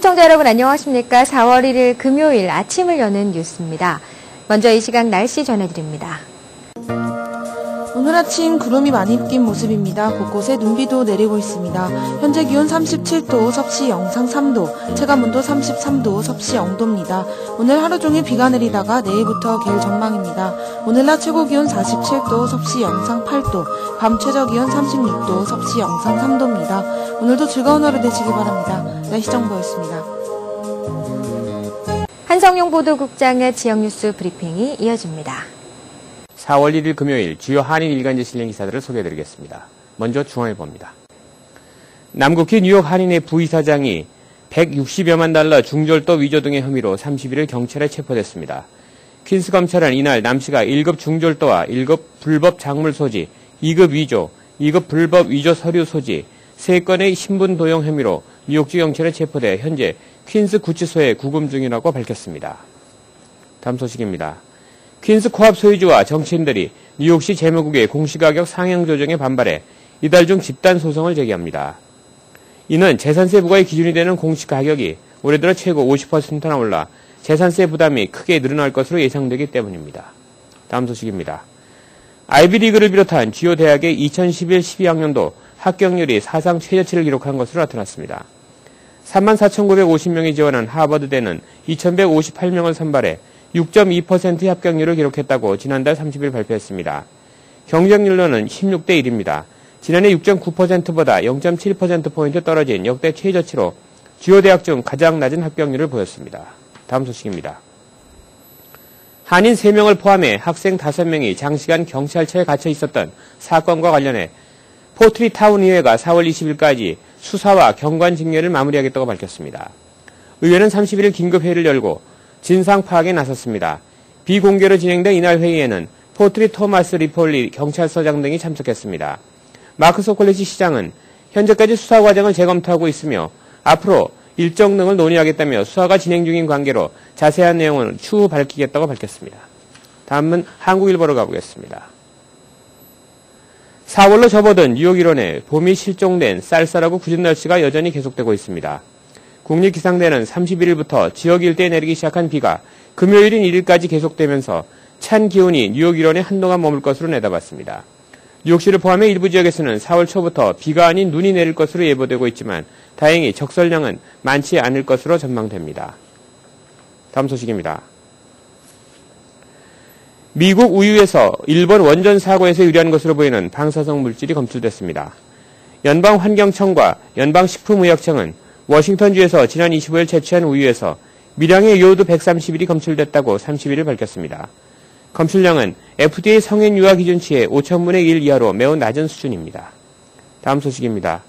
시청자 여러분 안녕하십니까? 4월 1일 금요일 아침을 여는 뉴스입니다. 먼저 이 시각 날씨 전해드립니다. 오늘 아침 구름이 많이 낀 모습입니다. 곳곳에 눈비도 내리고 있습니다. 현재 기온 37도, 섭씨 영상 3도, 체감온도 33도, 섭씨 0도입니다. 오늘 하루 종일 비가 내리다가 내일부터 개울 전망입니다. 오늘 낮 최고 기온 47도, 섭씨 영상 8도, 밤 최저 기온 36도, 섭씨 영상 3도입니다. 오늘도 즐거운 하루 되시기 바랍니다. 날씨 정보였습니다. 한성용 보도국장의 지역뉴스 브리핑이 이어집니다. 4월 1일 금요일 주요 한인 일간지 실린 기사들을 소개해드리겠습니다. 먼저 중앙일보입니다. 남국희 뉴욕 한인회 부이사장이 160여만 달러 중절도 위조 등의 혐의로 31일 경찰에 체포됐습니다. 퀸스 검찰은 이날 남 씨가 1급 중절도와 1급 불법 작물 소지, 2급 위조, 2급 불법 위조 서류 소지, 3건의 신분 도용 혐의로 뉴욕주 경찰에 체포돼 현재 퀸스 구치소에 구금 중이라고 밝혔습니다. 다음 소식입니다. 퀸스 코앞 소유주와 정치인들이 뉴욕시 재무국의 공시가격 상향 조정에 반발해 이달 중 집단 소송을 제기합니다. 이는 재산세 부과의 기준이 되는 공시가격이 올해 들어 최고 50%나 올라 재산세 부담이 크게 늘어날 것으로 예상되기 때문입니다. 다음 소식입니다. 아이비리그를 비롯한 주요 대학의 2011-12학년도 합격률이 사상 최저치를 기록한 것으로 나타났습니다. 34,950명이 지원한 하버드대는 2,158명을 선발해 6.2%의 합격률을 기록했다고 지난달 30일 발표했습니다. 경쟁률로는 16대 1입니다. 지난해 6.9%보다 0.7%포인트 떨어진 역대 최저치로 주요 대학 중 가장 낮은 합격률을 보였습니다. 다음 소식입니다. 한인 3명을 포함해 학생 5명이 장시간 경찰차에 갇혀 있었던 사건과 관련해 포트리타운 의회가 4월 20일까지 수사와 경관징계를 마무리하겠다고 밝혔습니다. 의회는 31일 긴급회의를 열고 진상 파악에 나섰습니다. 비공개로 진행된 이날 회의에는 포트리 토마스 리폴리 경찰서장 등이 참석했습니다. 마크 소콜레치 시장은 현재까지 수사 과정을 재검토하고 있으며 앞으로 일정 등을 논의하겠다며 수사가 진행 중인 관계로 자세한 내용은 추후 밝히겠다고 밝혔습니다. 다음은 한국일보로 가보겠습니다. 4월로 접어든 뉴욕 일원에 봄이 실종된 쌀쌀하고 궂은 날씨가 여전히 계속되고 있습니다. 국립기상대는 31일부터 지역 일대에 내리기 시작한 비가 금요일인 1일까지 계속되면서 찬 기온이 뉴욕 일원에 한동안 머물 것으로 내다봤습니다. 뉴욕시를 포함해 일부 지역에서는 4월 초부터 비가 아닌 눈이 내릴 것으로 예보되고 있지만 다행히 적설량은 많지 않을 것으로 전망됩니다. 다음 소식입니다. 미국 우유에서 일본 원전 사고에서 유래한 것으로 보이는 방사성 물질이 검출됐습니다. 연방환경청과 연방식품의약청은 워싱턴주에서 지난 25일 채취한 우유에서 미량의 요오드 130일이 검출됐다고 30일 밝혔습니다. 검출량은 FDA 성인 유아 기준치의 5,000분의 1 이하로 매우 낮은 수준입니다. 다음 소식입니다.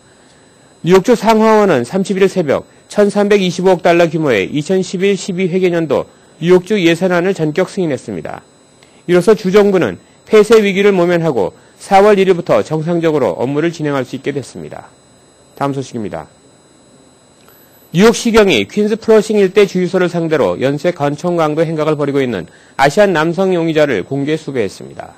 뉴욕주 상하원은 31일 새벽 1,325억 달러 규모의 2011-12 회계년도 뉴욕주 예산안을 전격 승인했습니다. 이로써 주정부는 폐쇄 위기를 모면하고 4월 1일부터 정상적으로 업무를 진행할 수 있게 됐습니다. 다음 소식입니다. 뉴욕시경이 퀸스 플러싱 일대 주유소를 상대로 연쇄 관총 강도 행각을 벌이고 있는 아시안 남성 용의자를 공개 수배했습니다.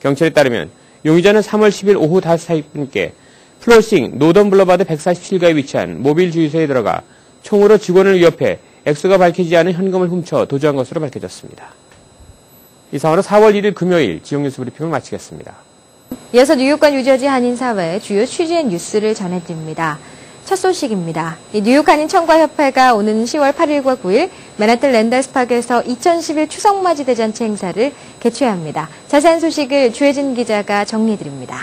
경찰에 따르면 용의자는 3월 10일 오후 5시 40분께 플러싱 노던 블러바드 147가에 위치한 모빌 주유소에 들어가 총으로 직원을 위협해 액수가 밝히지 않은 현금을 훔쳐 도주한 것으로 밝혀졌습니다. 이상으로 4월 1일 금요일 지역뉴스 브리핑을 마치겠습니다. 이어서 뉴욕과 뉴저지 한인사회 주요 취재 뉴스를 전해드립니다. 첫 소식입니다. 뉴욕 한인 청과협회가 오는 10월 8일과 9일 맨하튼 랜더스파크에서 2011 추석맞이 대잔치 행사를 개최합니다. 자세한 소식을 주혜진 기자가 정리해드립니다.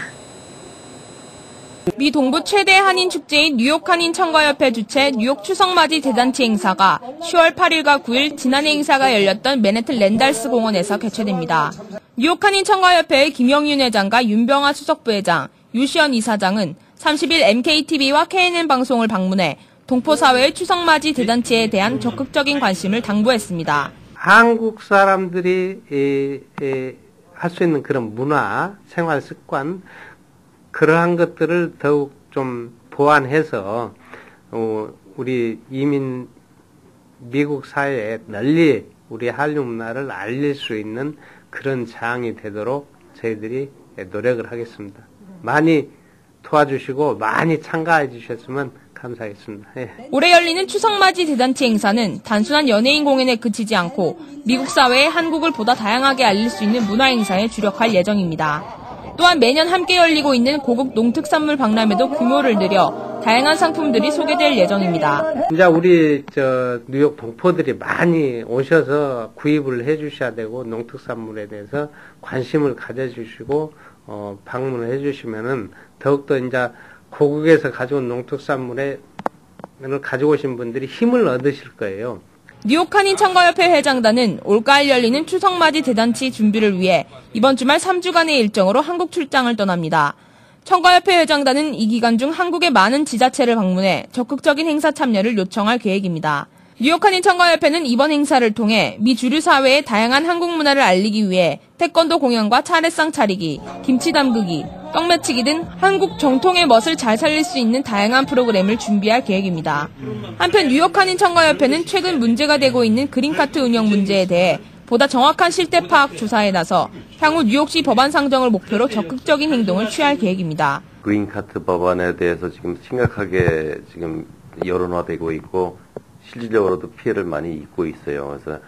미 동부 최대 한인 축제인 뉴욕 한인 청과협회 주최 뉴욕 추석맞이 대잔치 행사가 10월 8일과 9일 지난해 행사가 열렸던 맨해튼 랜달스 공원에서 개최됩니다. 뉴욕 한인 청과협회의 김영윤 회장과 윤병아 수석부회장, 유시연 이사장은 30일 MKTV와 KNN 방송을 방문해 동포사회의 추석맞이 대잔치에 대한 적극적인 관심을 당부했습니다. 한국 사람들이 할 수 있는 그런 문화, 생활 습관, 그러한 것들을 더욱 좀 보완해서 우리 이민 미국 사회에 널리 우리 한류 문화를 알릴 수 있는 그런 장이 되도록 저희들이 노력을 하겠습니다. 많이 도와주시고 많이 참가해 주셨으면 감사하겠습니다. 예. 올해 열리는 추석맞이 대잔치 행사는 단순한 연예인 공연에 그치지 않고 미국 사회에 한국을 보다 다양하게 알릴 수 있는 문화 행사에 주력할 예정입니다. 또한 매년 함께 열리고 있는 고급 농특산물 박람회도 규모를 늘려 다양한 상품들이 소개될 예정입니다. 이제 우리 뉴욕 동포들이 많이 오셔서 구입을 해주셔야 되고 농특산물에 대해서 관심을 가져주시고 방문을 해주시면은 더욱더 이제 고국에서 가져온 농특산물을 가지고 오신 분들이 힘을 얻으실 거예요. 뉴욕 한인 청과협회 회장단은 올가을 열리는 추석맞이 대잔치 준비를 위해 이번 주말 3주간의 일정으로 한국 출장을 떠납니다. 청과협회 회장단은 이 기간 중 한국의 많은 지자체를 방문해 적극적인 행사 참여를 요청할 계획입니다. 뉴욕 한인 청과협회는 이번 행사를 통해 미 주류 사회의 다양한 한국 문화를 알리기 위해 태권도 공연과 차례상 차리기, 김치 담그기, 떡 매치기 등 한국 정통의 멋을 잘 살릴 수 있는 다양한 프로그램을 준비할 계획입니다. 한편 뉴욕 한인 청과협회는 최근 문제가 되고 있는 그린카트 운영 문제에 대해 보다 정확한 실태 파악 조사에 나서 향후 뉴욕시 법안 상정을 목표로 적극적인 행동을 취할 계획입니다. 그린카트 법안에 대해서 지금 심각하게 지금 여론화되고 있고 실질적으로도 피해를 많이 입고 있어요. 그래서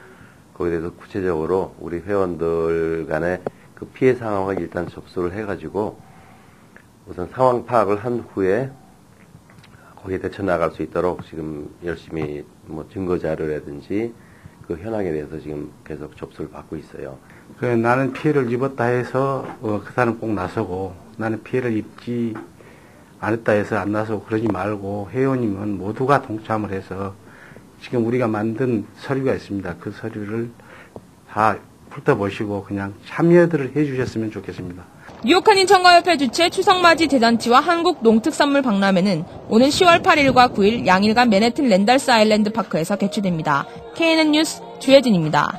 거기에 대해서 구체적으로 우리 회원들 간에 그 피해 상황을 일단 접수를 해가지고 우선 상황 파악을 한 후에 거기에 대처 나갈 수 있도록 지금 열심히 뭐 증거 자료라든지 그 현황에 대해서 지금 계속 접수를 받고 있어요. 나는 피해를 입었다 해서 그 사람 꼭 나서고 나는 피해를 입지 않았다 해서 안 나서고 그러지 말고 회원님은 모두가 동참을 해서 지금 우리가 만든 서류가 있습니다. 그 서류를 다 훑어보시고 그냥 참여들을 해주셨으면 좋겠습니다. 뉴욕 한인 청과협회 주최 추석맞이 대잔치와 한국 농특산물 박람회는 오는 10월 8일과 9일 양일간 맨해튼 랜달스 아일랜드 파크에서 개최됩니다. KNN 뉴스 주혜진입니다.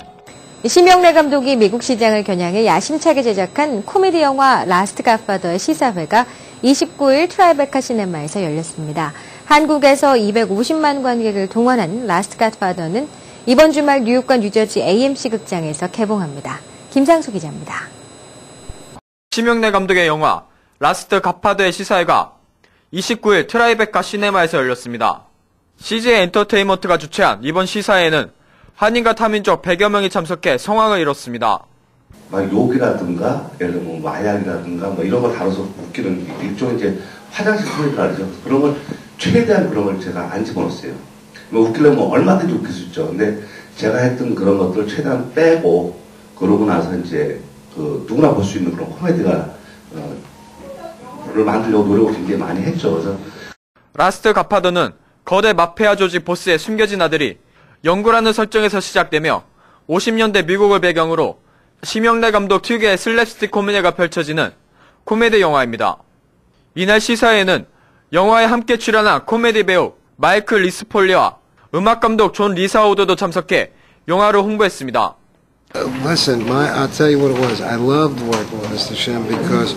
심영래 감독이 미국 시장을 겨냥해 야심차게 제작한 코미디 영화 라스트 갓파더의 시사회가 29일 트라이베카 시네마에서 열렸습니다. 한국에서 250만 관객을 동원한 라스트 갓파더는 이번 주말 뉴욕과 뉴저지 AMC 극장에서 개봉합니다. 김상수 기자입니다. 심영래 감독의 영화 라스트 갓파더의 시사회가 29일 트라이베카 시네마에서 열렸습니다. CJ 엔터테인먼트가 주최한 이번 시사회에는 한인과 타민족 100여 명이 참석해 성황을 이뤘습니다. 막 욕이라든가, 예를 들면 마약이라든가, 뭐 이런 걸 다뤄서 웃기는 일종의 이제 화장실 코미디라 그러죠. 그런 걸, 최대한 그런 걸 제가 안 집어넣었어요. 뭐 웃기려면 얼마든지 웃길 수 있죠. 근데 제가 했던 그런 것들을 최대한 빼고, 그러고 나서 이제, 누구나 볼 수 있는 그런 코미디가, 를 만들려고 노력을 굉장히 많이 했죠. 그래서. 라스트 갓파더는 거대 마피아 조직 보스의 숨겨진 아들이 영구라는 설정에서 시작되며 50년대 미국을 배경으로 심영래 감독 특유의 슬랩스틱 코미디가 펼쳐지는 코미디 영화입니다. 이날 시사회에는 영화에 함께 출연한 코미디 배우 마이클 리스폴리와 음악 감독 존 리사우드도 참석해 영화를 홍보했습니다. Listen, I'll tell you what it was. I loved working with Mr. Shem because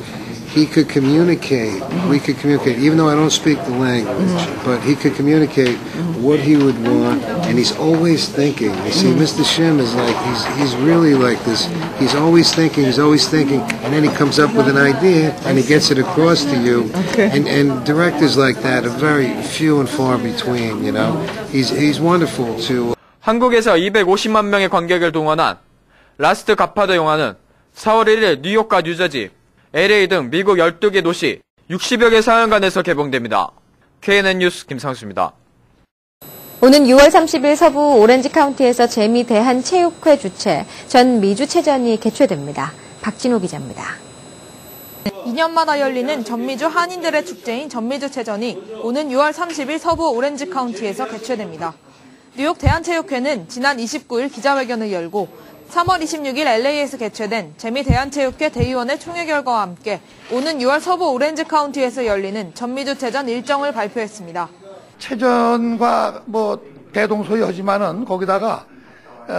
he could communicate. We could communicate, even though I don't speak the language. But he could communicate what he would want, and he's always thinking. You see, Mr. Shem is like he's really like this. He's always thinking, and then he comes up with an idea and he gets it across to you. Okay. And directors like that are very few and far between. You know, he's wonderful too. 한국에서 250만 명의 관객을 동원한 라스트 갓파더 영화는 4월 1일 뉴욕과 뉴저지, LA 등 미국 12개 도시 60여 개 상영관에서 개봉됩니다. KNN 뉴스 김상수입니다. 오는 6월 30일 서부 오렌지 카운티에서 재미대한체육회 주최 전 미주체전이 개최됩니다. 박진호 기자입니다. 2년마다 열리는 전미주 한인들의 축제인 전미주체전이 오는 6월 30일 서부 오렌지 카운티에서 개최됩니다. 뉴욕 대한체육회는 지난 29일 기자회견을 열고 3월 26일 LA에서 개최된 재미대한체육회 대의원의 총회 결과와 함께 오는 6월 서부 오렌지 카운티에서 열리는 전미주체전 일정을 발표했습니다. 체전과 뭐 대동소이하지만은 거기다가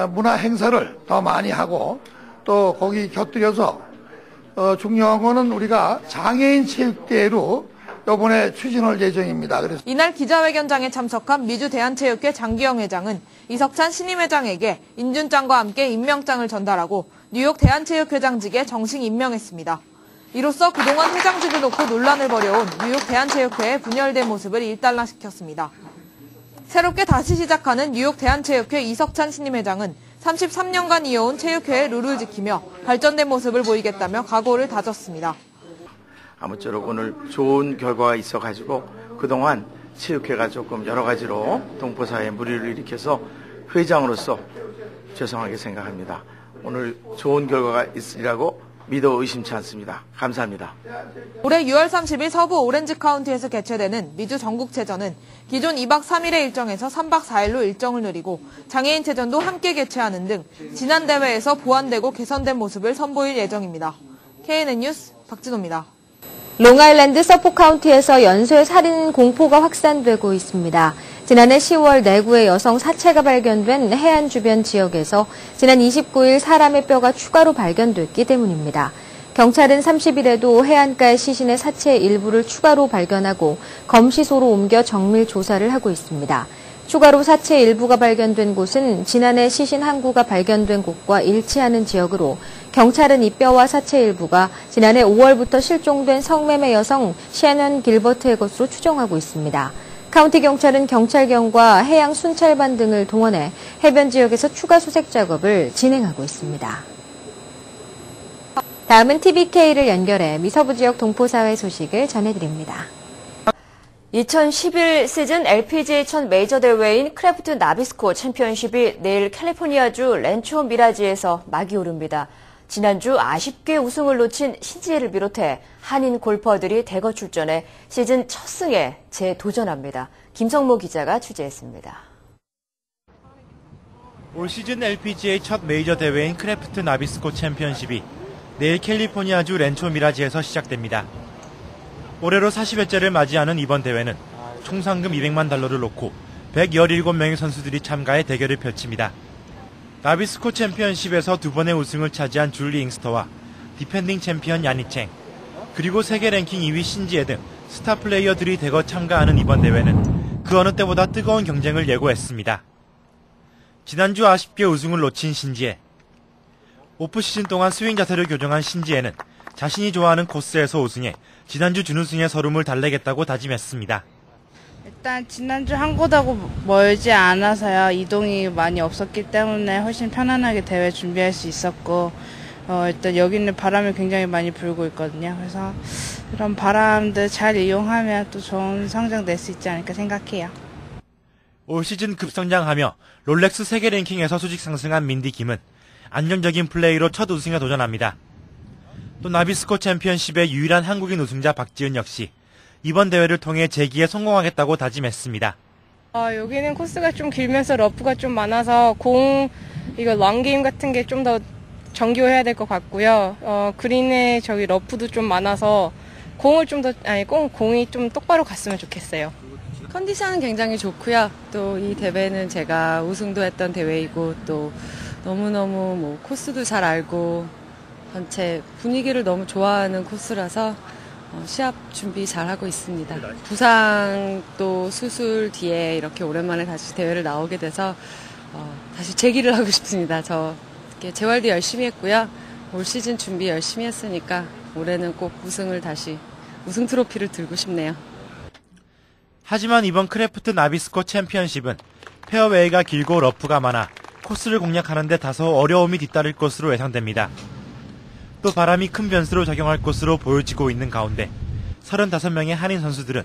문화 행사를 더 많이 하고 또 거기 곁들여서 중요한 거는 우리가 장애인 체육대회로 이번에 추진할 예정입니다. 그래서 이날 기자회견장에 참석한 미주대한체육회 장기영 회장은 이석찬 신임회장에게 인준장과 함께 임명장을 전달하고 뉴욕 대한체육회장직에 정식 임명했습니다. 이로써 그동안 회장직을 놓고 논란을 벌여온 뉴욕 대한체육회의 분열된 모습을 일단락시켰습니다. 새롭게 다시 시작하는 뉴욕 대한체육회 이석찬 신임 회장은 33년간 이어온 체육회의 룰을 지키며 발전된 모습을 보이겠다며 각오를 다졌습니다. 아무쪼록 오늘 좋은 결과가 있어가지고 그동안 체육회가 조금 여러 가지로 동포사회에 무리를 일으켜서 회장으로서 죄송하게 생각합니다. 오늘 좋은 결과가 있으리라고 믿어 의심치 않습니다. 감사합니다. 올해 6월 30일 서부 오렌지 카운티에서 개최되는 미주 전국체전은 기존 2박 3일의 일정에서 3박 4일로 일정을 늘리고 장애인체전도 함께 개최하는 등 지난 대회에서 보완되고 개선된 모습을 선보일 예정입니다. KNN 뉴스 박진호입니다. 롱아일랜드 서포 카운티에서 연쇄 살인 공포가 확산되고 있습니다. 지난해 10월 내구의 여성 사체가 발견된 해안 주변 지역에서 지난 29일 사람의 뼈가 추가로 발견됐기 때문입니다. 경찰은 30일에도 해안가의 시신의 사체 일부를 추가로 발견하고 검시소로 옮겨 정밀 조사를 하고 있습니다. 추가로 사체 일부가 발견된 곳은 지난해 시신 한 구가 발견된 곳과 일치하는 지역으로 경찰은 이 뼈와 사체 일부가 지난해 5월부터 실종된 성매매 여성 셰넌 길버트의 것으로 추정하고 있습니다. 카운티 경찰은 경찰견과 해양 순찰반 등을 동원해 해변 지역에서 추가 수색 작업을 진행하고 있습니다. 다음은 TVK를 연결해 미서부 지역 동포사회 소식을 전해드립니다. 2011 시즌 LPGA 첫 메이저 대회인 크래프트 나비스코 챔피언십이 내일 캘리포니아주 랜초 미라지에서 막이 오릅니다. 지난주 아쉽게 우승을 놓친 신지혜를 비롯해 한인 골퍼들이 대거 출전해 시즌 첫 승에 재도전합니다. 김성모 기자가 취재했습니다. 올 시즌 LPGA 첫 메이저 대회인 크래프트 나비스코 챔피언십이 내일 캘리포니아주 랜초 미라지에서 시작됩니다. 올해로 40회째를 맞이하는 이번 대회는 총 상금 $200만 놓고 117명의 선수들이 참가해 대결을 펼칩니다. 나비스코 챔피언십에서 두 번의 우승을 차지한 줄리 잉스터와 디펜딩 챔피언 야니챙, 그리고 세계 랭킹 2위 신지혜 등 스타 플레이어들이 대거 참가하는 이번 대회는 그 어느 때보다 뜨거운 경쟁을 예고했습니다. 지난주 아쉽게 우승을 놓친 신지혜. 오프시즌 동안 스윙 자세를 교정한 신지혜는 자신이 좋아하는 코스에서 우승해 지난주 준우승의 서름을 달래겠다고 다짐했습니다. 일단 지난주 한 곳하고 멀지 않아서요. 이동이 많이 없었기 때문에 훨씬 편안하게 대회 준비할 수 있었고 일단 여기는 바람이 굉장히 많이 불고 있거든요. 그래서 이런 바람들 잘 이용하면 또 좋은 성적 낼 수 있지 않을까 생각해요. 올 시즌 급성장하며 롤렉스 세계 랭킹에서 수직 상승한 민디 김은 안정적인 플레이로 첫 우승에 도전합니다. 또 나비스코 챔피언십의 유일한 한국인 우승자 박지은 역시 이번 대회를 통해 재기에 성공하겠다고 다짐했습니다. 여기는 코스가 좀 길면서 러프가 좀 많아서 이거 롱게임 같은 게 좀 더 정교해야 될 것 같고요. 그린에 러프도 좀 많아서 공이 좀 똑바로 갔으면 좋겠어요. 컨디션은 굉장히 좋고요. 또 이 대회는 제가 우승도 했던 대회이고 또 너무너무 코스도 잘 알고 전체 분위기를 너무 좋아하는 코스라서 시합 준비 잘 하고 있습니다. 부상 또 수술 뒤에 이렇게 오랜만에 다시 대회를 나오게 돼서 다시 재기를 하고 싶습니다. 재활도 열심히 했고요. 올 시즌 준비 열심히 했으니까 올해는 꼭 우승 트로피를 들고 싶네요. 하지만 이번 크래프트 나비스코 챔피언십은 페어웨이가 길고 러프가 많아 코스를 공략하는 데 다소 어려움이 뒤따를 것으로 예상됩니다. 또 바람이 큰 변수로 작용할 것으로 보여지고 있는 가운데 35명의 한인 선수들은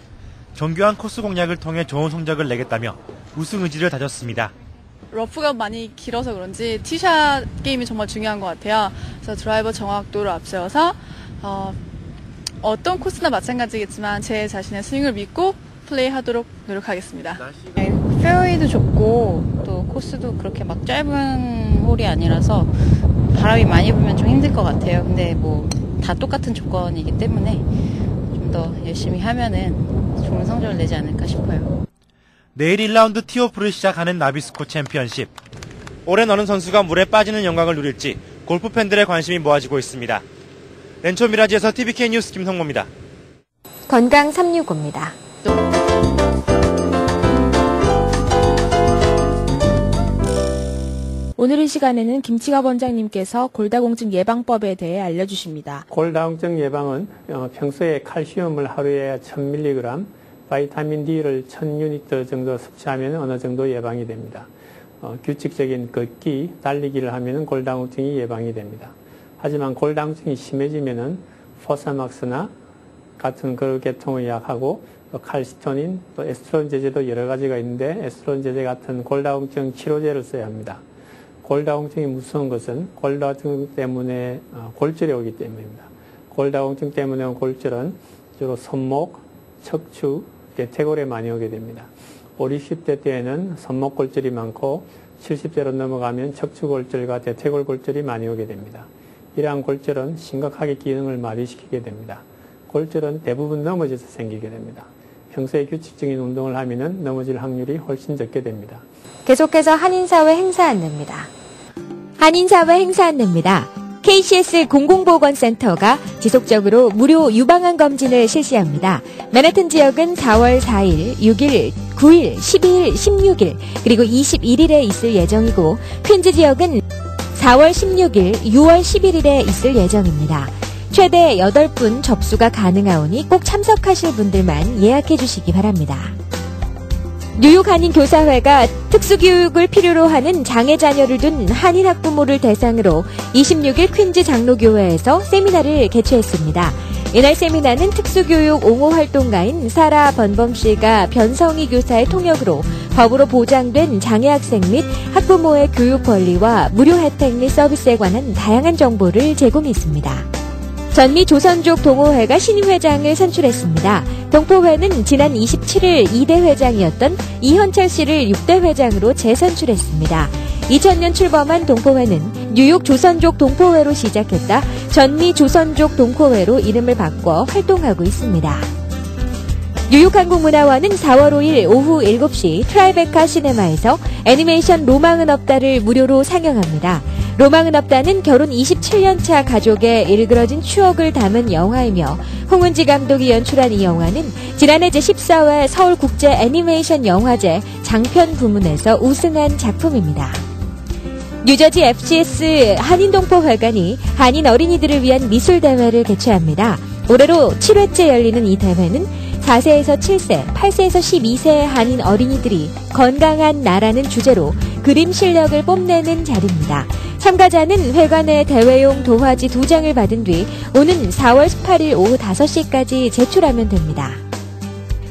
정교한 코스 공략을 통해 좋은 성적을 내겠다며 우승 의지를 다졌습니다. 러프가 많이 길어서 그런지 티샷 게임이 정말 중요한 것 같아요. 그래서 드라이버 정확도를 앞세워서 어떤 코스나 마찬가지겠지만 제 자신의 스윙을 믿고 플레이하도록 노력하겠습니다. 페어웨이도 좁고 또 코스도 그렇게 막 짧은 홀이 아니라서 바람이 많이 불면 좀 힘들 것 같아요. 근데 다 똑같은 조건이기 때문에 좀 더 열심히 하면은 좋은 성적을 내지 않을까 싶어요. 내일 1라운드 티오프를 시작하는 나비스코 챔피언십. 올해 어느 선수가 물에 빠지는 영광을 누릴지 골프 팬들의 관심이 모아지고 있습니다. 랜초 미라지에서 TVK 뉴스 김성모입니다. 건강 365입니다. 오늘 이 시간에는 김치갑 원장님께서 골다공증 예방법에 대해 알려주십니다. 골다공증 예방은 평소에 칼슘을 하루에 1000mg, 바이타민 D를 1000유니트 정도 섭취하면 어느 정도 예방이 됩니다. 규칙적인 걷기, 달리기를 하면 골다공증이 예방이 됩니다. 하지만 골다공증이 심해지면은 포사막스나 같은 그 계통의 약하고 또 칼시토닌, 또 에스트론 제제도 여러 가지가 있는데 에스트론 제제 같은 골다공증 치료제를 써야 합니다. 골다공증이 무서운 것은 골다공증 때문에 골절이 오기 때문입니다. 골다공증 때문에 온 골절은 주로 손목, 척추, 대퇴골에 많이 오게 됩니다. 50, 60대 때에는 손목 골절이 많고 70대로 넘어가면 척추 골절과 대퇴골 골절이 많이 오게 됩니다. 이러한 골절은 심각하게 기능을 마비시키게 됩니다. 골절은 대부분 넘어져서 생기게 됩니다. 평소에 규칙적인 운동을 하면 넘어질 확률이 훨씬 적게 됩니다. 계속해서 한인사회 행사 안내입니다. 한인사회 행사 안내입니다. KCS 공공보건센터가 지속적으로 무료 유방암 검진을 실시합니다. 맨하튼 지역은 4월 4일, 6일, 9일, 12일, 16일, 그리고 21일에 있을 예정이고 퀸즈 지역은 4월 16일, 6월 11일에 있을 예정입니다. 최대 8분 접수가 가능하오니 꼭 참석하실 분들만 예약해 주시기 바랍니다. 뉴욕 한인교사회가 특수교육을 필요로 하는 장애 자녀를 둔 한인 학부모를 대상으로 26일 퀸즈 장로교회에서 세미나를 개최했습니다. 이날 세미나는 특수교육 옹호 활동가인 사라 번범 씨가 변성희 교사의 통역으로 법으로 보장된 장애 학생 및 학부모의 교육 권리와 무료 혜택 및 서비스에 관한 다양한 정보를 제공했습니다. 전미 조선족 동호회가 신임 회장을 선출했습니다. 동포회는 지난 27일 2대 회장이었던 이현철 씨를 6대 회장으로 재선출했습니다. 2000년 출범한 동포회는 뉴욕 조선족 동포회로 시작했다 전미 조선족 동포회로 이름을 바꿔 활동하고 있습니다. 뉴욕 한국문화원은 4월 5일 오후 7시 트라이베카 시네마에서 애니메이션 로망은 없다를 무료로 상영합니다. 로망은 없다는 결혼 27년차 가족의 일그러진 추억을 담은 영화이며 홍은지 감독이 연출한 이 영화는 지난해 제14회 서울국제 애니메이션 영화제 장편 부문에서 우승한 작품입니다. 뉴저지 FCS 한인동포회관이 한인 어린이들을 위한 미술대회를 개최합니다. 올해로 7회째 열리는 이 대회는 4세에서 7세, 8세에서 12세의 한인 어린이들이 건강한 나라는 주제로 그림 실력을 뽐내는 자리입니다. 참가자는 회관에 대회용 도화지 2장을 받은 뒤 오는 4월 18일 오후 5시까지 제출하면 됩니다.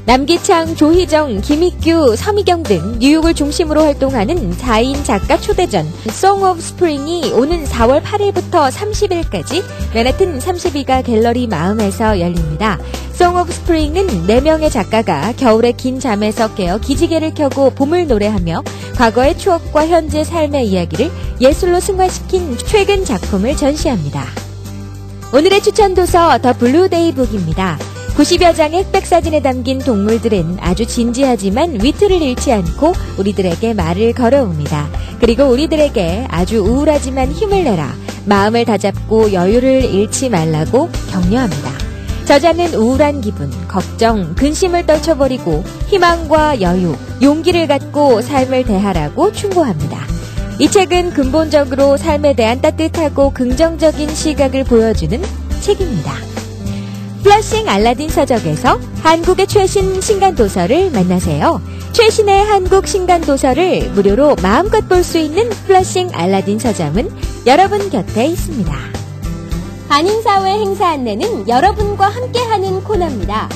남기창, 조희정, 김익규, 서미경 등 뉴욕을 중심으로 활동하는 4인 작가 초대전 Song of Spring이 오는 4월 8일부터 30일까지 맨하튼 32가 갤러리 마음에서 열립니다. Song of Spring은 4명의 작가가 겨울에 긴 잠에서 깨어 기지개를 켜고 봄을 노래하며 과거의 추억과 현재 삶의 이야기를 예술로 승화시킨 최근 작품을 전시합니다. 오늘의 추천 도서 더 블루데이 북입니다. 90여 장의 흑백 사진에 담긴 동물들은 아주 진지하지만 위트를 잃지 않고 우리들에게 말을 걸어옵니다. 그리고 우리들에게 아주 우울하지만 힘을 내라, 마음을 다잡고 여유를 잃지 말라고 격려합니다. 저자는 우울한 기분, 걱정, 근심을 떨쳐버리고 희망과 여유, 용기를 갖고 삶을 대하라고 충고합니다. 이 책은 근본적으로 삶에 대한 따뜻하고 긍정적인 시각을 보여주는 책입니다. 플러싱 알라딘 서적에서 한국의 최신 신간도서를 만나세요. 최신의 한국 신간도서를 무료로 마음껏 볼 수 있는 플러싱 알라딘 서점은 여러분 곁에 있습니다. 한인사회 행사 안내는 여러분과 함께하는 코너입니다.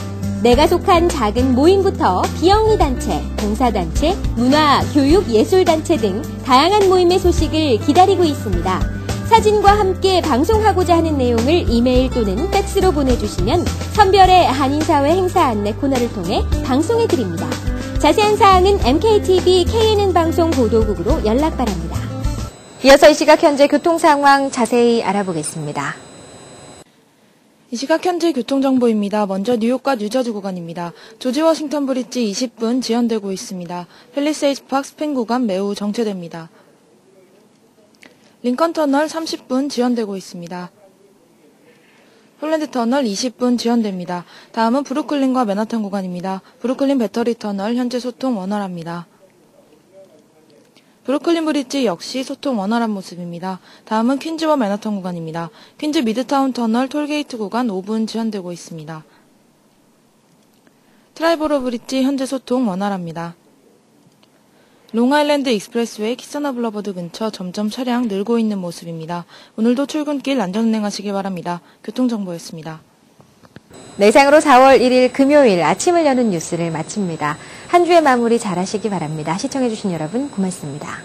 내가 속한 작은 모임부터 비영리 단체, 봉사단체, 문화, 교육, 예술단체 등 다양한 모임의 소식을 기다리고 있습니다. 사진과 함께 방송하고자 하는 내용을 이메일 또는 팩스로 보내주시면 선별의 한인사회 행사 안내 코너를 통해 방송해드립니다. 자세한 사항은 MKTV KNN 방송 보도국으로 연락 바랍니다. 이어서 이 시각 현재 교통 상황 자세히 알아보겠습니다. 이 시각 현재 교통정보입니다. 먼저 뉴욕과 뉴저지 구간입니다. 조지 워싱턴 브릿지 20분 지연되고 있습니다. 팰리세이드 파크 스펜 구간 매우 정체됩니다. 링컨 터널 30분 지연되고 있습니다. 홀랜드 터널 20분 지연됩니다. 다음은 브루클린과 맨하탄 구간입니다. 브루클린 배터리 터널 현재 소통 원활합니다. 브루클린 브릿지 역시 소통 원활한 모습입니다. 다음은 퀸즈와 맨하탄 구간입니다. 퀸즈 미드타운 터널 톨게이트 구간 5분 지연되고 있습니다. 트라이버로 브릿지 현재 소통 원활합니다. 롱아일랜드 익스프레스웨이 키사나 블러버드 근처 점점 차량 늘고 있는 모습입니다. 오늘도 출근길 안전운행하시길 바랍니다. 교통정보였습니다. 네, 이상으로 4월 1일 금요일 아침을 여는 뉴스를 마칩니다. 한 주의 마무리 잘 하시기 바랍니다. 시청해주신 여러분 고맙습니다.